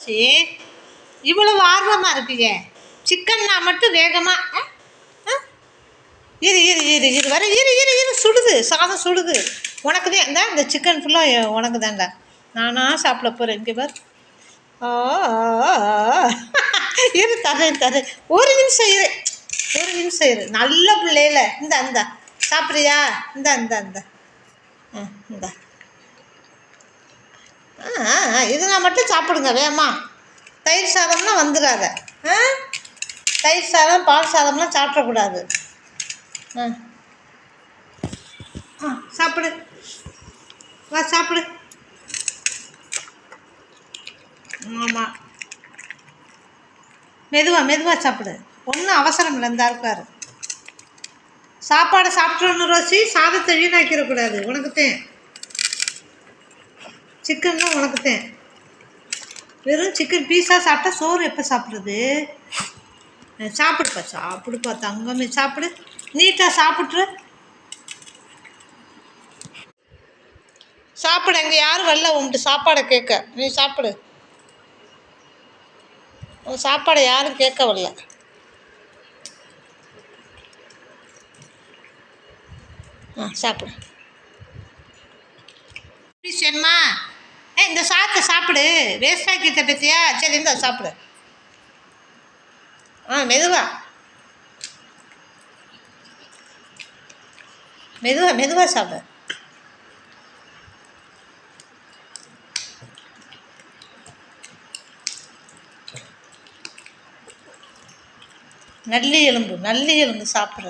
சே, இவ்வளவு ஆர்வமாக இருக்கீங்க. சிக்கன்னா மட்டும் வேகமாக இரு இரு இரு இரு வர இரு இரு இரு சுடுது, சாதம் சுடுது. உனக்கு தான் இந்த சிக்கன் ஃபுல்லாக உனக்கு தாண்டா. நானாக சாப்பிட போகிறேன். இங்கே பார். இரு தரேன் தரேன். ஒரு நிமிஷம் இரு, ஒரு நிமிஷம் இரு. நல்ல பிள்ளையில இந்த சாப்பிட்றியா? இந்த இந்த இதுனா மட்டும் சாப்பிடுங்க வேமா. தயிர் சாதம்லாம் வந்துடாத. தயிர் சாதம் பால் சாதம்லாம் சாப்பிடக்கூடாது. சாப்பிடு, வா சாப்பிடு. ஆமாம், மெதுவாக சாப்பிடு. ஒன்றும் அவசரம் இல்லை. இந்த இருக்காரு. சாப்பாடை சாப்பிட்றோன்னு ரோசி, சாதத்தை வீணாக்கிடக்கூடாது. உனக்குத்தேன் சிக்கன்லாம் உனக்குத்தேன். வெறும் சிக்கன் பீஸாக சாப்பிட்டா சோறு எப்போ சாப்பிட்றது? சாப்பிடுப்பா தங்கமே, சாப்பிடு. நீட்டாக சாப்பிட்ரு. சாப்பிடு. அங்கே யாரும் வரல உன்ட்டு சாப்பாடை கேட்க. நீ சாப்பிடு. உன் சாப்பாடை யாரும் கேட்க வரல. சாப்பிடு. சரிம்மா, இந்த சாதத்தை சாப்பிடு. வேஸ்டாக்கிட்ட பற்றியா? சரி, இந்த சாப்பிடு. மெதுவாக சாப்பிடு. நல்லி எலும்பு சாப்பிட்ற.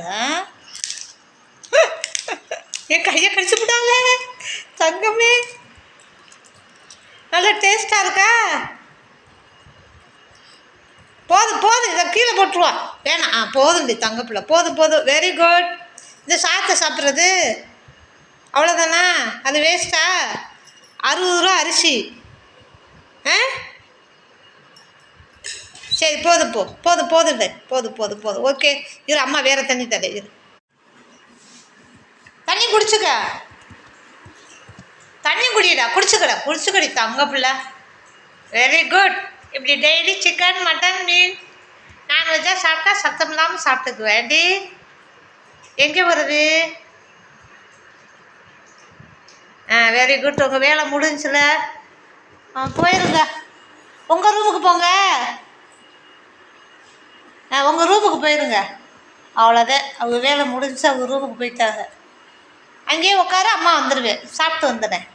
என் கையை கடிச்சு விட்டாங்க தங்கமே. நல்லா டேஸ்டாக இருக்கா? போதும் இதை கீழே போட்டுருவா. வேணாம், போதும்டி தங்கப்பிள்ள, போதும். Very good. இந்த சாதத்தை சாப்பிட்றது அவ்வளோதானா? அது வேஸ்ட்டா? 60 ரூபா அரிசி. சரி, போதும். ஓகே, இரு, அம்மா வேறு தண்ணி தரேன். இரு, தண்ணி குடிச்சுக்க. தண்ணி குடிச்சுக்கடி தங்க பிள்ளை. Very good. இப்படி டெய்லி சிக்கன் மட்டன் மீன் நான்வெஜ்ஜாக சாப்பிட்டா சத்தம் இல்லாமல் சாப்பிட்டுக்கு வேண்டி. எங்கே வருது? Very good. உங்கள் வேலை முடிஞ்சுல. போயிருங்க. உங்கள் ரூமுக்கு போங்க. உங்கள் ரூமுக்கு போயிருங்க. அவ்வளோதான், அவங்க வேலை முடிஞ்சு அவங்க ரூமுக்கு போயிட்டாங்க. அங்கேயே உட்கார, அம்மா வந்துடுவேன். சாப்பிட்டு வந்துடுறேன்.